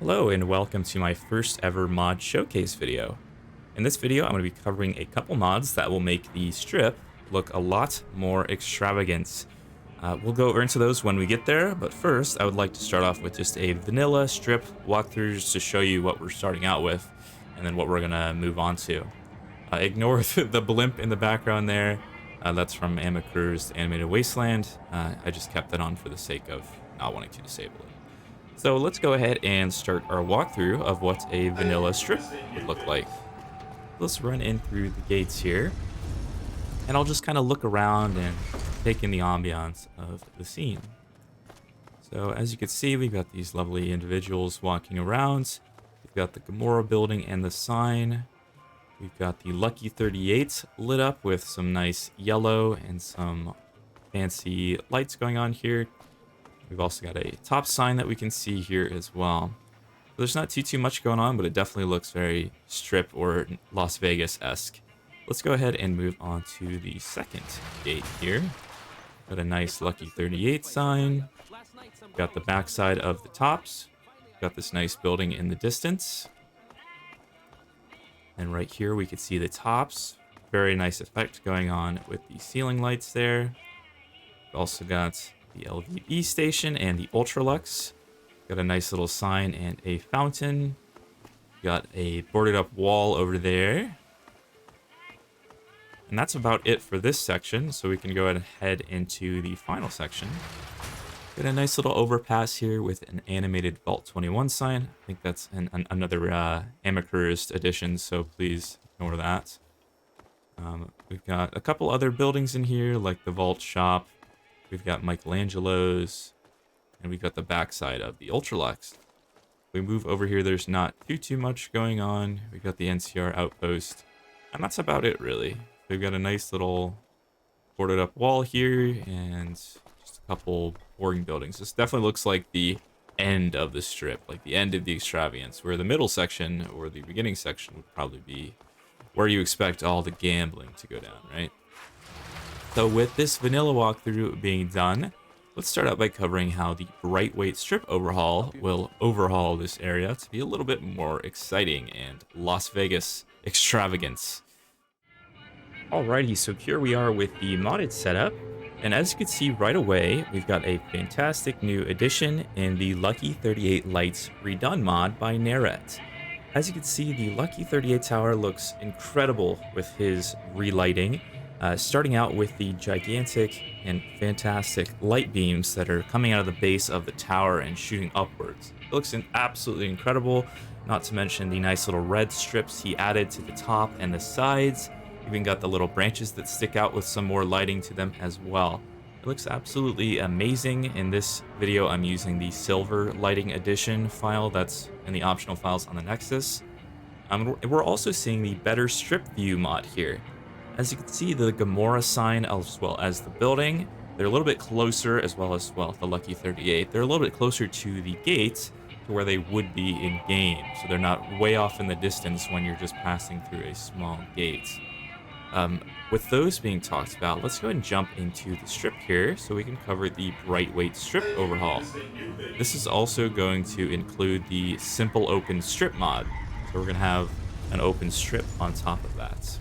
Hello and welcome to my first ever mod showcase video. In this video, I'm going to be covering a couple mods that will make the strip look a lot more extravagant. We'll go over into those when we get there, but first I would like to start off with just a vanilla strip walkthrough to show you what we're starting out with and then what we're going to move on to. Ignore the blimp in the background there. That's from Amakur's Animated Wasteland. I just kept that on for the sake of not wanting to disable it. So let's go ahead and start our walkthrough of what a vanilla strip would look like. Let's run in through the gates here, and I'll just kind of look around and take in the ambiance of the scene. So as you can see, we've got these lovely individuals walking around. We've got the Gamora building and the sign. We've got the Lucky 38 lit up with some nice yellow and some fancy lights going on here. We've also got a top sign that we can see here as well. There's not too much going on, but it definitely looks very Strip or Las Vegas-esque. Let's go ahead and move on to the second gate here. Got a nice Lucky 38 sign. Got the backside of the tops. Got this nice building in the distance. And right here we can see the tops. Very nice effect going on with the ceiling lights there. We've also got the LVB station and the Ultralux. Got a nice little sign and a fountain. Got a boarded up wall over there. And that's about it for this section, so we can go ahead and head into the final section. Got a nice little overpass here with an animated Vault 21 sign. I think that's another Amakurist edition, so please ignore that. We've got a couple other buildings in here, like the Vault Shop. We've got Michelangelo's, and we've got the backside of the Ultralux. We move over here, there's not too much going on. We've got the NCR outpost, and that's about it, really. We've got a nice little boarded up wall here, and just a couple boring buildings. This definitely looks like the end of the strip, like the end of the extravagance, where the middle section, or the beginning section, would probably be where you expect all the gambling to go down, right? So with this vanilla walkthrough being done, let's start out by covering how the Brightweight Strip Overhaul will overhaul this area to be a little bit more exciting and Las Vegas extravagance. Alrighty, so here we are with the modded setup, and as you can see right away, we've got a fantastic new addition in the Lucky 38 Lights Redone mod by Naret. As you can see, the Lucky 38 tower looks incredible with his relighting. Starting out with the gigantic and fantastic light beams that are coming out of the base of the tower and shooting upwards. It looks absolutely incredible, not to mention the nice little red strips he added to the top and the sides. Even got the little branches that stick out with some more lighting to them as well. It looks absolutely amazing. In this video, I'm using the Silver Lighting Edition file that's in the optional files on the Nexus. We're also seeing the Better Strip View mod here. As you can see, the Gamora sign as well as the building, they're a little bit closer, as well as, well, the Lucky 38. They're a little bit closer to the gates to where they would be in game. So they're not way off in the distance when you're just passing through a small gate. With those being talked about, let's go ahead and jump into the strip here so we can cover the Brightweight Strip Overhaul. This is also going to include the Simple Open Strip mod. So we're going to have an open strip on top of that.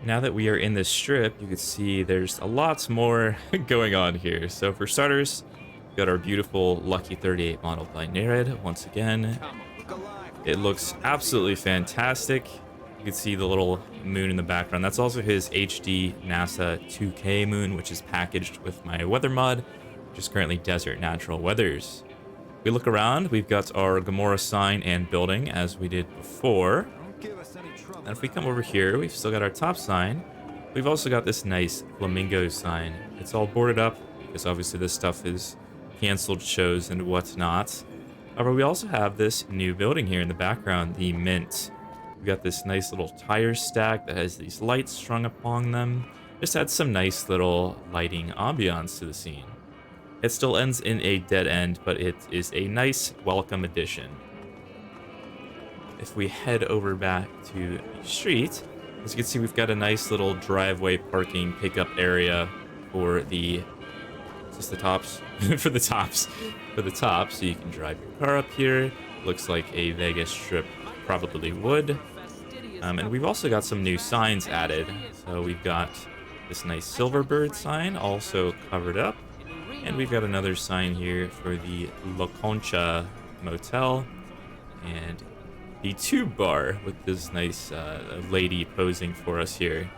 Now that we are in this strip, you can see there's a lot more going on here. So for starters, we've got our beautiful Lucky 38 model by Nared. Once again, it looks absolutely fantastic. You can see the little moon in the background. That's also his HD NASA 2K moon, which is packaged with my weather mod, which is currently Desert Natural Weathers. We look around, we've got our Gamora sign and building as we did before. And if we come over here, we've still got our top sign. We've also got this nice flamingo sign. It's all boarded up because obviously this stuff is canceled shows and whatnot. However, we also have this new building here in the background, the Mint. We've got this nice little tire stack that has these lights strung upon them. Just adds some nice little lighting ambiance to the scene. It still ends in a dead end, but it is a nice welcome addition. If we head over back to the street, as you can see, we've got a nice little driveway parking pickup area for the Just the tops for the tops so you can drive your car up here. Looks like a Vegas Strip probably would. And we've also got some new signs added. So we've got this nice Silverbird sign also covered up, and we've got another sign here for the La Concha Motel and the Tube Bar with this nice lady posing for us here.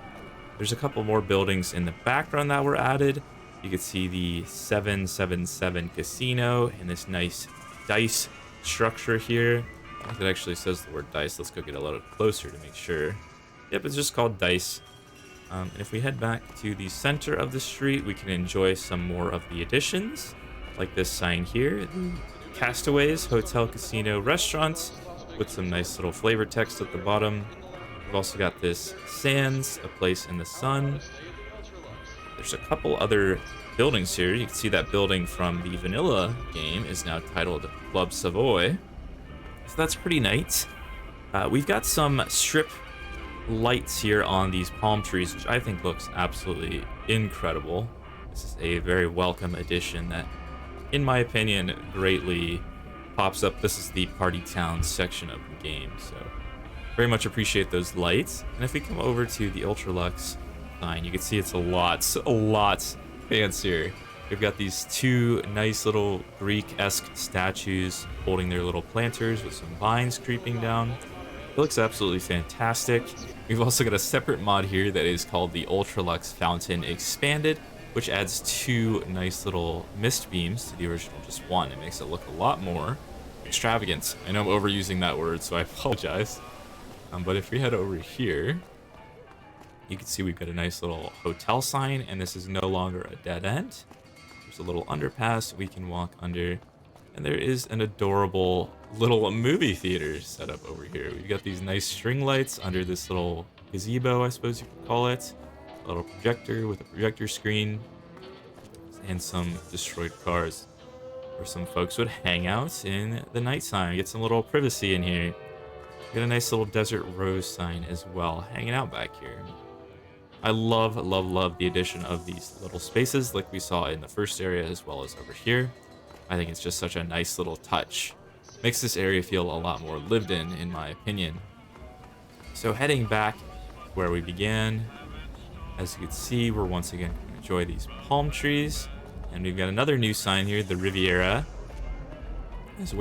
There's a couple more buildings in the background that were added. You can see the 777 Casino and this nice dice structure here. I think it actually says the word dice. Let's go get a little closer to make sure. Yep, it's just called dice. And if we head back to the center of the street, we can enjoy some more of the additions, like this sign here, Castaways Hotel Casino Restaurants, with some nice little flavor text at the bottom. We've also got this Sands, a place in the sun. There's a couple other buildings here. You can see that building from the vanilla game is now titled Club Savoy. So that's pretty nice. We've got some strip lights here on these palm trees, which I think looks absolutely incredible. This is a very welcome addition that, in my opinion, greatly pops up. This is the Party Town section of the game, so very much appreciate those lights. And if we come over to the Ultralux sign, you can see it's a lot fancier. We've got these two nice little Greek-esque statues holding their little planters with some vines creeping down. It looks absolutely fantastic. We've also got a separate mod here that is called the Ultralux Fountain Expanded, which adds two nice little mist beams to the original just one. It makes it look a lot more extravagant. I know I'm overusing that word, so I apologize. But if we head over here, you can see we've got a nice little hotel sign, and this is no longer a dead end. There's a little underpass we can walk under, and there is an adorable little movie theater set up over here. We've got these nice string lights under this little gazebo, I suppose you could call it. A little projector with a projector screen, and some destroyed cars where some folks would hang out in the nighttime, get some little privacy in here. Got a nice little desert rose sign as well, hanging out back here. I love the addition of these little spaces like we saw in the first area as well as over here. I think it's just such a nice little touch. Makes this area feel a lot more lived in my opinion. So heading back where we began, as you can see, we're once again going to enjoy these palm trees. And we've got another new sign here, the Riviera, as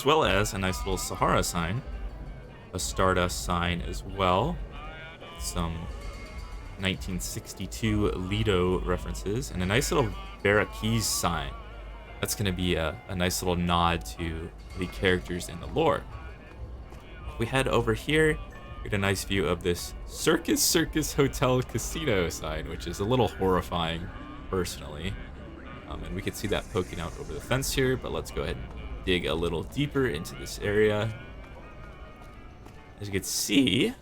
well as a nice little Sahara sign. A Stardust sign as well. Some 1962 Lido references, and a nice little Barraquis sign. That's going to be a nice little nod to the characters in the lore. If we head over here, we get a nice view of this Circus Hotel Casino sign, which is a little horrifying, personally. And we can see that poking out over the fence here, but let's go ahead and dig a little deeper into this area. As you can see,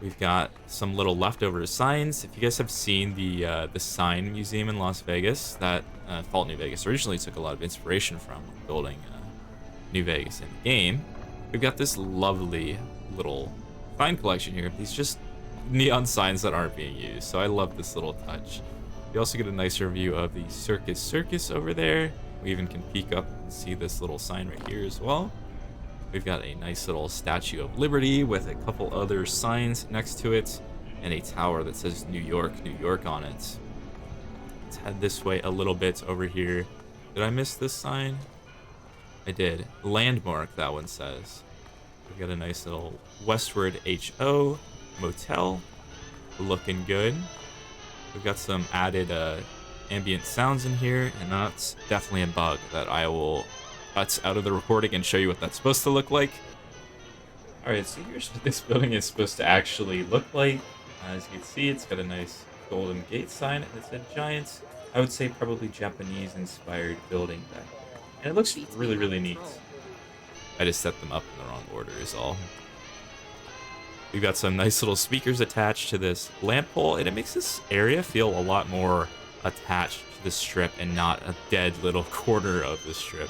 we've got some little leftover signs. If you guys have seen the sign museum in Las Vegas, that Fault New Vegas originally took a lot of inspiration from building New Vegas in the game, we've got this lovely little sign collection here. These just neon signs that aren't being used, so I love this little touch. You also get a nicer view of the Circus over there. We even can peek up and see this little sign right here as well. We've got a nice little Statue of Liberty with a couple other signs next to it, and a tower that says New York on it. Let's head this way a little bit over here. Did I miss this sign? I did. Landmark, that one says. We've got a nice little Westward HO motel. Looking good. We've got some added ambient sounds in here, and that's definitely a bug that I will cut out of the recording and show you what that's supposed to look like. Alright, so here's what this building is supposed to actually look like. As you can see, it's got a nice golden gate sign, and it's a giant, I would say probably Japanese-inspired building back there. And it looks really neat. I just set them up in the wrong order is all. We've got some nice little speakers attached to this lamp pole, and it makes this area feel a lot more attached to the strip and not a dead little corner of the strip.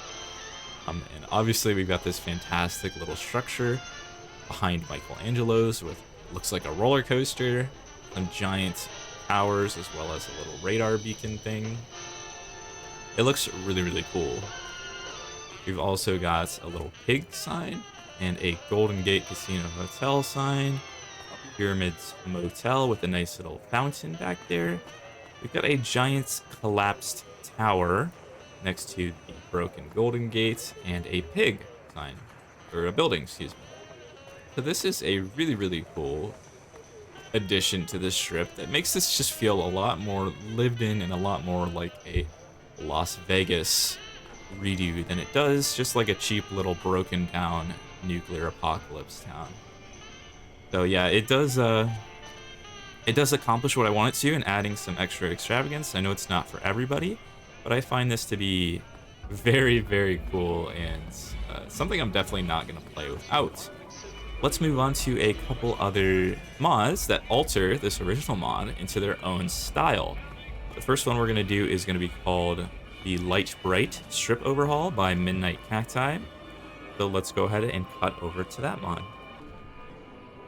And obviously we've got this fantastic little structure behind Michelangelo's with looks like a roller coaster, some giant towers, as well as a little radar beacon thing. It looks really, really cool. We've also got a little pig sign and a Golden Gate Casino Hotel sign. Pyramids Motel with a nice little fountain back there. We've got a giant collapsed tower next to the broken Golden Gate and a pig sign, or a building, excuse me. So this is a really, really cool addition to this strip that makes this just feel a lot more lived in and a lot more like a Las Vegas redo than it does just like a cheap little broken down nuclear apocalypse town. So yeah, it does accomplish what I want it to in adding some extra extravagance. I know it's not for everybody, but I find this to be very, very cool and something I'm definitely not going to play without. Let's move on to a couple other mods that alter this original mod into their own style. The first one we're going to do is going to be called the Lightbright Strip Overhaul by Midnight Cacti. So let's go ahead and cut over to that mod.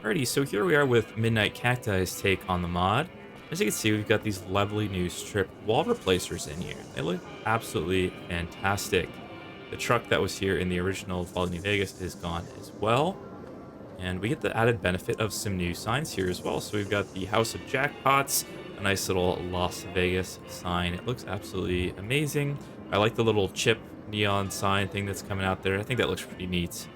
Alrighty, so here we are with Midnight Cacti's take on the mod. As you can see, we've got these lovely new strip wall replacers in here. They look absolutely fantastic. The truck that was here in the original Fallout New Vegas is gone as well. And we get the added benefit of some new signs here as well. So we've got the House of Jackpots, a nice little Las Vegas sign. It looks absolutely amazing. I like the little chip neon sign thing that's coming out there. I think that looks pretty neat.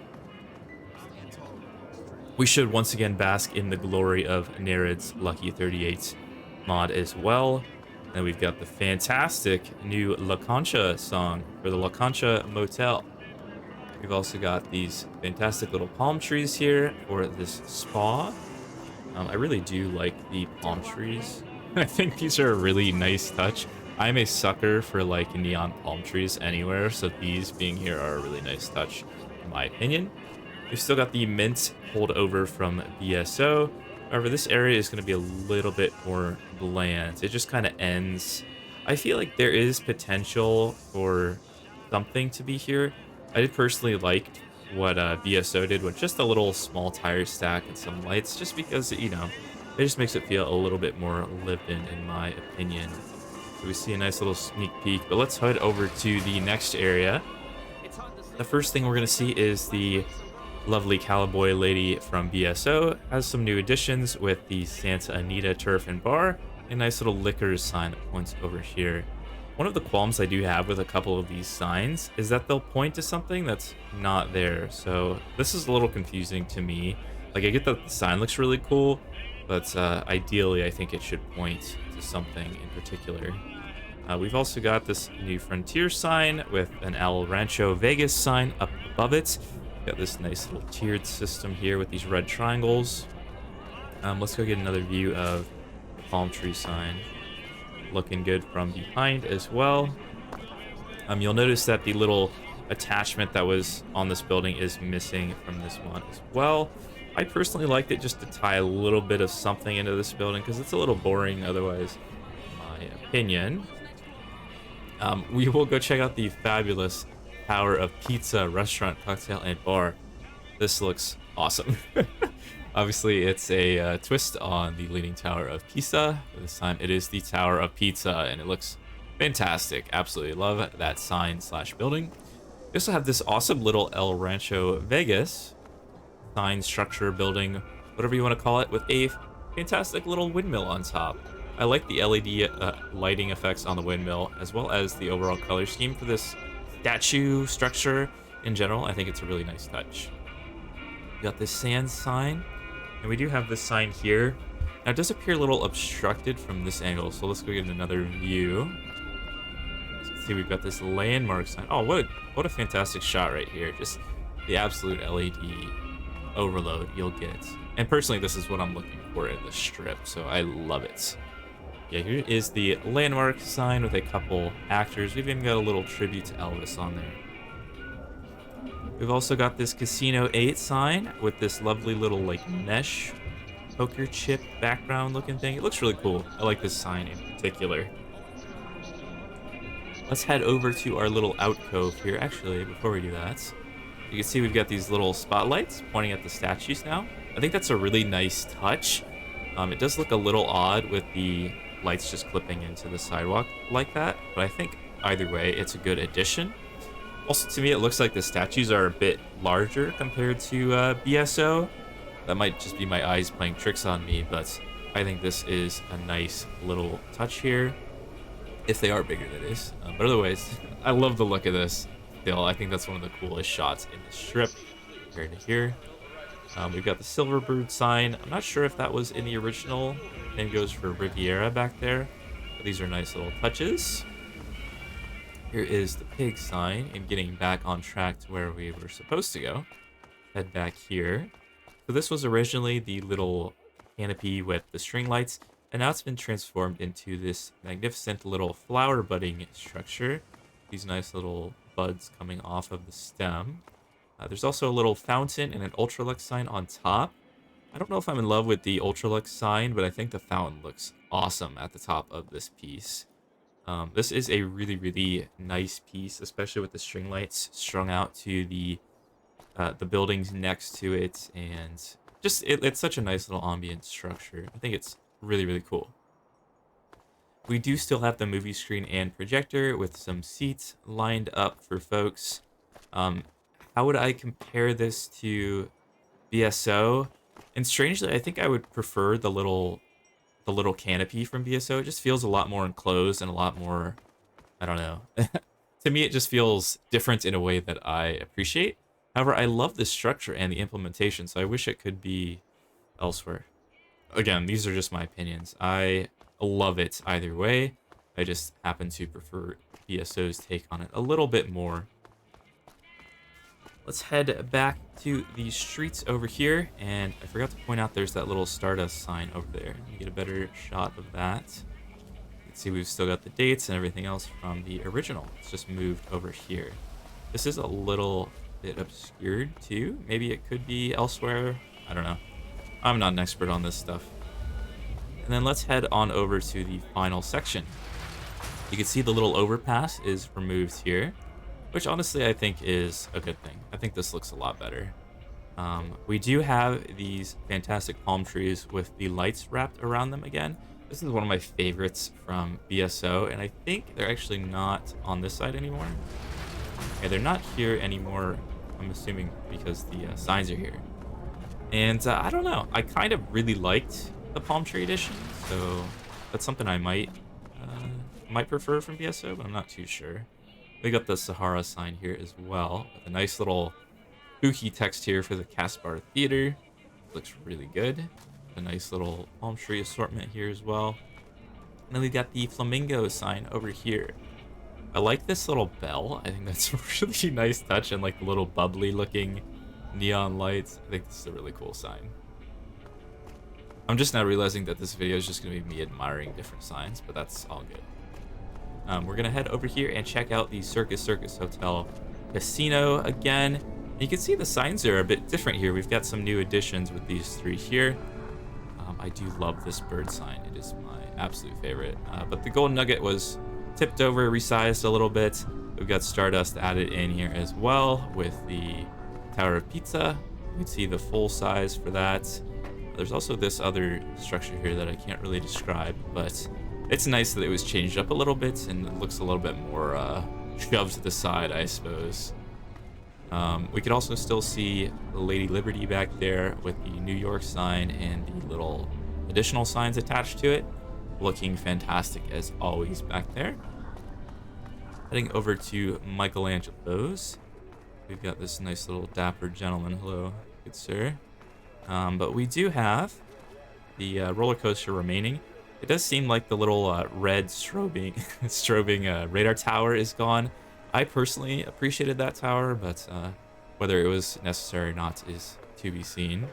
We should once again bask in the glory of Nerid's Lucky 38 mod as well. And we've got the fantastic new La Concha song for the La Concha Motel. We've also got these fantastic little palm trees here for this spa. I really do like the palm trees. I think these are a really nice touch. I'm a sucker for like neon palm trees anywhere, so these being here are a really nice touch in my opinion. We've still got the mint holdover from BSO. However, this area is going to be a little bit more bland. It just kind of ends. I feel like there is potential for something to be here. I did personally like what BSO did with just a little small tire stack and some lights, just because, you know, it just makes it feel a little bit more lived in my opinion. So we see a nice little sneak peek, but let's head over to the next area. The first thing we're going to see is the lovely cowboy lady from BSO. Has some new additions with the Santa Anita Turf and Bar, a nice little liquors sign that points over here. One of the qualms I do have with a couple of these signs is that they'll point to something that's not there. So this is a little confusing to me. Like, I get that the sign looks really cool, but ideally I think it should point to something in particular. We've also got this new Frontier sign with an El Rancho Vegas sign up above it. Got this nice little tiered system here with these red triangles. Let's go get another view of the palm tree sign. Looking good from behind as well. You'll notice that the little attachment that was on this building is missing from this one as well. I personally liked it just to tie a little bit of something into this building because it's a little boring otherwise, in my opinion. We will go check out the fabulous Tower of Pizza restaurant, cocktail, and bar. This looks awesome. Obviously, it's a twist on the Leaning Tower of Pisa. This time, it is the Tower of Pizza, and it looks fantastic. Absolutely love that sign slash building. We also have this awesome little El Rancho Vegas sign structure building, whatever you want to call it, with a fantastic little windmill on top. I like the LED lighting effects on the windmill, as well as the overall color scheme for this statue structure in general. I think it's a really nice touch. We got this sand sign, and we do have this sign here. Now, it does appear a little obstructed from this angle, so let's go get another view. As you can see, we've got this landmark sign. Oh, what a fantastic shot right here. Just the absolute LED overload you'll get. And personally, this is what I'm looking for in the strip, so I love it. Yeah, here is the landmark sign with a couple actors. We've even got a little tribute to Elvis on there. We've also got this Casino 8 sign with this lovely little like mesh poker chip background looking thing. It looks really cool. I like this sign in particular. Let's head over to our little alcove here. Actually, before we do that, you can see we've got these little spotlights pointing at the statues now. I think that's a really nice touch. It does look a little odd with the lights just clipping into the sidewalk like that, but I think either way, it's a good addition. Also, to me, it looks like the statues are a bit larger compared to BSO. That might just be my eyes playing tricks on me, but I think this is a nice little touch here. If they are bigger, that is. But otherwise, I love the look of this. Still, I think that's one of the coolest shots in the strip compared to here. We've got the Silverbird sign. I'm not sure if that was in the original. Same goes for Riviera back there. But these are nice little touches. Here is the pig sign, and getting back on track to where we were supposed to go. Head back here. So this was originally the little canopy with the string lights, and now it's been transformed into this magnificent little flower budding structure. These nice little buds coming off of the stem. There's also a little fountain and an Ultralux sign on top. I don't know if I'm in love with the Ultralux sign, but I think the fountain looks awesome at the top of this piece. This is a really, really nice piece, especially with the string lights strung out to the buildings next to it, and just it's such a nice little ambient structure. I think it's really, really cool. We do still have the movie screen and projector with some seats lined up for folks. How would I compare this to BSO? And strangely, I think I would prefer the little canopy from BSO. It just feels a lot more enclosed and a lot more, I don't know. To me, it just feels different in a way that I appreciate. However, I love the structure and the implementation, so I wish it could be elsewhere. Again, these are just my opinions. I love it either way. I just happen to prefer BSO's take on it a little bit more. Let's head back to the streets over here, and I forgot to point out there's that little Stardust sign over there. Let me get a better shot of that. You can see we've still got the dates and everything else from the original. It's just moved over here. This is a little bit obscured too. Maybe it could be elsewhere. I don't know. I'm not an expert on this stuff. And then let's head on over to the final section. You can see the little overpass is removed here, which honestly I think is a good thing. I think this looks a lot better. We do have these fantastic palm trees with the lights wrapped around them again. This is one of my favorites from BSO, and I think they're actually not on this side anymore. Okay, they're not here anymore, I'm assuming because the signs are here. And I don't know, I kind of really liked the palm tree edition, so that's something I might prefer from BSO, but I'm not too sure. We got the Sahara sign here as well, with a nice little spooky text here for the Caspar Theater. Looks really good. A nice little palm tree assortment here as well. And then we got the flamingo sign over here. I like this little bell. I think that's a really nice touch, and like the little bubbly looking neon lights. I think this is a really cool sign. I'm just now realizing that this video is just going to be me admiring different signs, but that's all good. We're going to head over here and check out the Circus Hotel Casino again. And you can see the signs are a bit different here. We've got some new additions with these three here. I do love this bird sign. It is my absolute favorite. But the Golden Nugget was tipped over, resized a little bit. We've got Stardust added in here as well with the Tower of Pizza. You can see the full size for that. There's also this other structure here that I can't really describe, but it's nice that it was changed up a little bit and it looks a little bit more shoved to the side, I suppose. We could also still see the Lady Liberty back there with the New York sign and the little additional signs attached to it. Looking fantastic as always back there. Heading over to Michelangelo's. We've got this nice little dapper gentleman. Hello, good sir. But we do have the roller coaster remaining. It does seem like the little red strobing radar tower is gone. I personally appreciated that tower, but whether it was necessary or not is to be seen.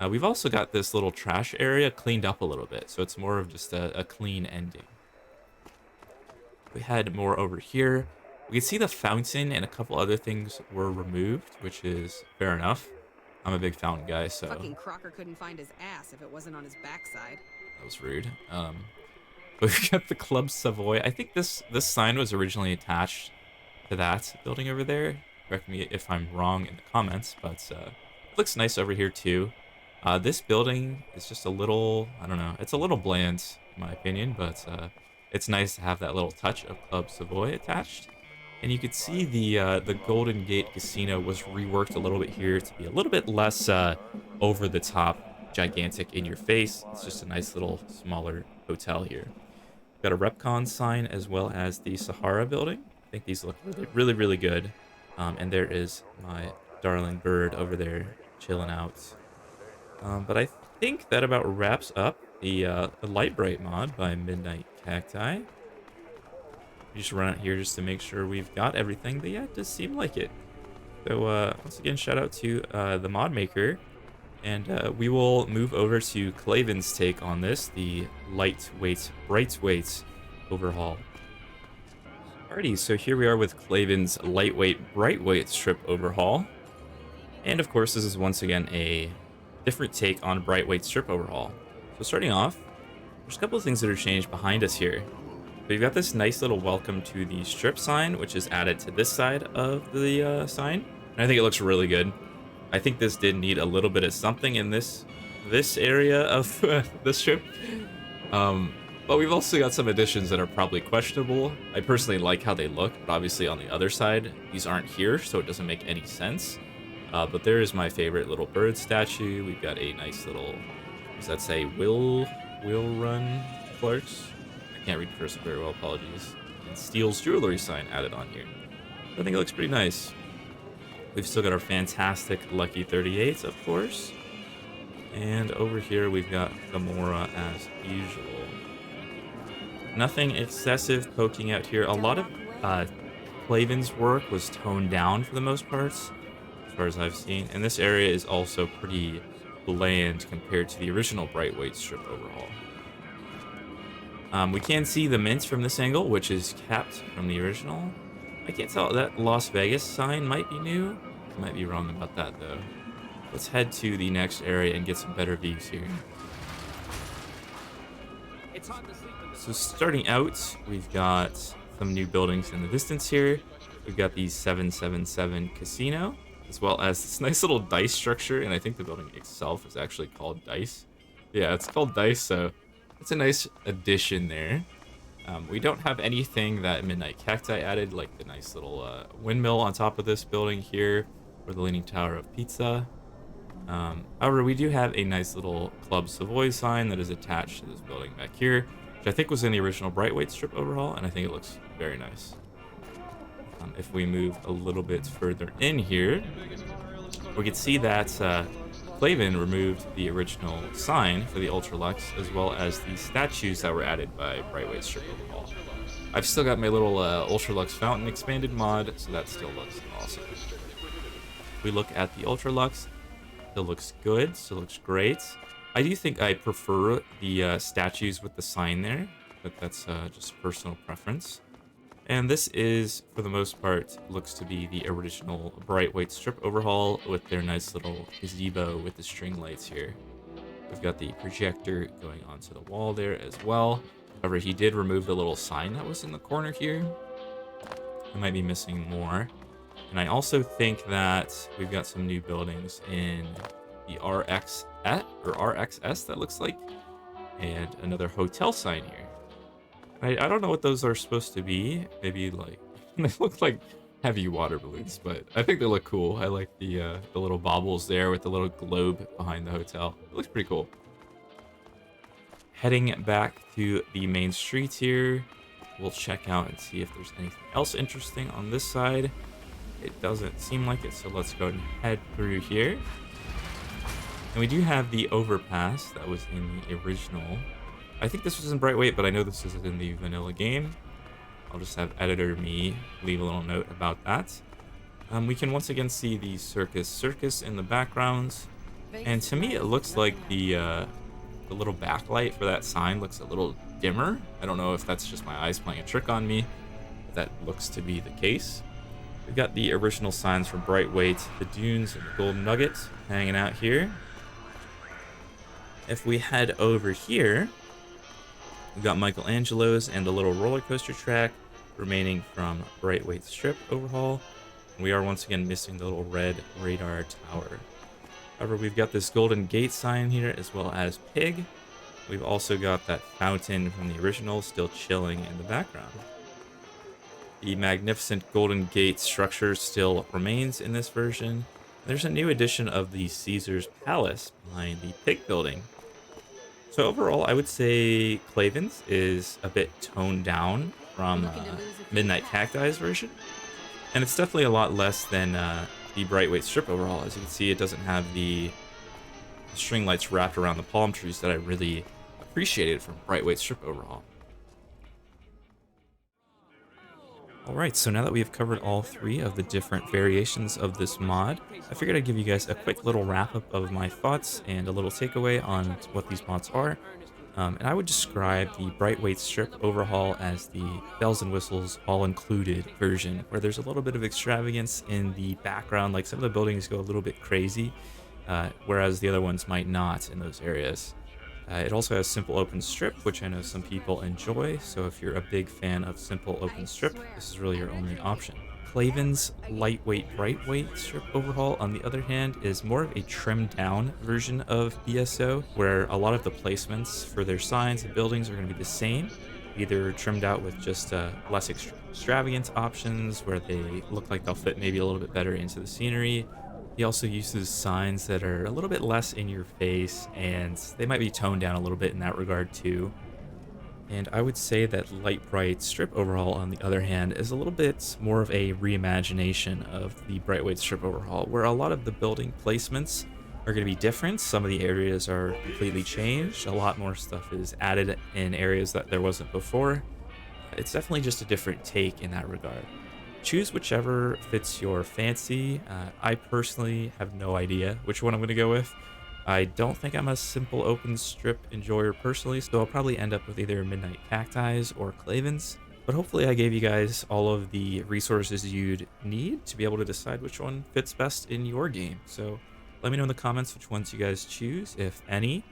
We've also got this little trash area cleaned up a little bit, so it's more of just a clean ending. We head more over here. We can see the fountain and a couple other things were removed, which is fair enough. I'm a big fountain guy, so... Fucking Crocker couldn't find his ass if it wasn't on his backside. That was rude. We've got the Club Savoy. I think this sign was originally attached to that building over there. Correct me if I'm wrong in the comments, but it looks nice over here too. This building is just a little, I don't know, it's a little bland in my opinion, but It's nice to have that little touch of Club Savoy attached. And you could see the Golden Gate Casino was reworked a little bit here to be a little bit less over the top, gigantic in your face. It's just a nice little smaller hotel here. Got a Repcon sign as well as the Sahara building. I think these look really, really, really good. And there is my darling bird over there chilling out. But I think that about wraps up the Lightbright mod by Midnight Cacti. We just run out here just to make sure we've got everything. But yeah, it does seem like it. So once again, shout out to the mod maker. And we will move over to Claven's take on this, the lightweight, Brightweight overhaul. Alrighty, so here we are with Claven's lightweight, Brightweight strip overhaul. And of course, this is once again a different take on Brightweight strip overhaul. So starting off, there's a couple of things that are changed behind us here. We've got this nice little welcome to the strip sign, which is added to this side of the sign. And I think it looks really good. I think this did need a little bit of something in this area of the strip. But we've also got some additions that are probably questionable. I personally like how they look, but obviously on the other side, these aren't here, so it doesn't make any sense. But there is my favorite little bird statue. We've got a nice little, does that say Will Run Clarks? I can't read cursive very well, apologies. And Steele's jewelry sign added on here. I think it looks pretty nice. We've still got our fantastic Lucky 38s, of course. And over here, we've got Gamora as usual. Nothing excessive poking out here. A lot of Claven's work was toned down for the most part, as far as I've seen. And this area is also pretty bland compared to the original Brightweight strip overhaul. We can see the mint from this angle, which is kept from the original. I can't tell. That Las Vegas sign might be new. I might be wrong about that, though. Let's head to the next area and get some better views here. So starting out, we've got some new buildings in the distance here. We've got the 777 Casino, as well as this nice little dice structure, and I think the building itself is actually called Dice. Yeah, it's called Dice, so it's a nice addition there. We don't have anything that Midnight Cacti added, like the nice little windmill on top of this building here, or the Leaning Tower of Pizza. However, we do have a nice little Club Savoy sign that is attached to this building back here, which I think was in the original Brightweight strip overhaul, and I think it looks very nice. If we move a little bit further in here, we can see that Claven removed the original sign for the Ultralux, as well as the statues that were added by Brightweight strip overhaul. I've still got my little Ultralux fountain expanded mod, so that still looks awesome. If we look at the Ultralux, still looks good, still looks great. I do think I prefer the statues with the sign there, but that's just personal preference. And this is, for the most part, looks to be the original Brightweight strip overhaul with their nice little gazebo with the string lights here. We've got the projector going onto the wall there as well. However, he did remove the little sign that was in the corner here. I might be missing more. And I also think that we've got some new buildings in the RXS that looks like, and another hotel sign here. I don't know what those are supposed to be. Maybe like they look like heavy water balloons, but I think they look cool. I like the little baubles there with the little globe behind the hotel. It looks pretty cool. Heading back to the main street here, we'll check out and see if there's anything else interesting on this side. It doesn't seem like it, so let's go and head through here. And we do have the overpass that was in the original. I think this was in Brightweight, but I know this is in the vanilla game. I'll just have editor me leave a little note about that. We can once again see the circus in the background. And to me, it looks like the little backlight for that sign looks a little dimmer. I don't know if that's just my eyes playing a trick on me. But that looks to be the case. We've got the original signs from Brightweight, the dunes and the golden nugget hanging out here. If we head over here, we've got Michelangelo's and the little roller coaster track remaining from Brightweight strip overhaul. We are once again missing the little red radar tower. However, we've got this Golden Gate sign here, as well as Pig. We've also got that fountain from the original still chilling in the background. The magnificent Golden Gate structure still remains in this version. There's a new edition of the Caesar's Palace behind the pig building. So overall, I would say Clavin's is a bit toned down from Looking to lose a few Midnight pets? Cacti's version, and it's definitely a lot less than the Brightweight Strip Overhaul. As you can see, it doesn't have the string lights wrapped around the palm trees that I really appreciated from Brightweight Strip Overhaul. Alright, so now that we have covered all three of the different variations of this mod, I figured I'd give you guys a quick little wrap up of my thoughts and a little takeaway on what these mods are. And I would describe the Brightweight Strip Overhaul as the bells and whistles all included version, where there's a little bit of extravagance in the background, like some of the buildings go a little bit crazy, whereas the other ones might not in those areas. It also has simple open strip, which I know some people enjoy, so if you're a big fan of simple open strip, this is really your only option. Clavin's lightweight brightweight strip overhaul, on the other hand, is more of a trimmed down version of BSO, where a lot of the placements for their signs and buildings are going to be the same, either trimmed out with just less extravagant options where they look like they'll fit maybe a little bit better into the scenery. He also uses signs that are a little bit less in your face, and they might be toned down a little bit in that regard too. And I would say that Lightbright Strip Overhaul, on the other hand, is a little bit more of a reimagination of the Brightweight Strip Overhaul, where a lot of the building placements are going to be different. Some of the areas are completely changed. A lot more stuff is added in areas that there wasn't before. It's definitely just a different take in that regard. Choose whichever fits your fancy. I personally have no idea which one I'm going to go with. I don't think I'm a simple open strip enjoyer personally, so I'll probably end up with either Midnight Cacti's or Clavin's. But hopefully I gave you guys all of the resources you'd need to be able to decide which one fits best in your game. So let me know in the comments which ones you guys choose, if any.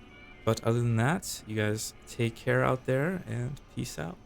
But other than that, you guys take care out there and peace out.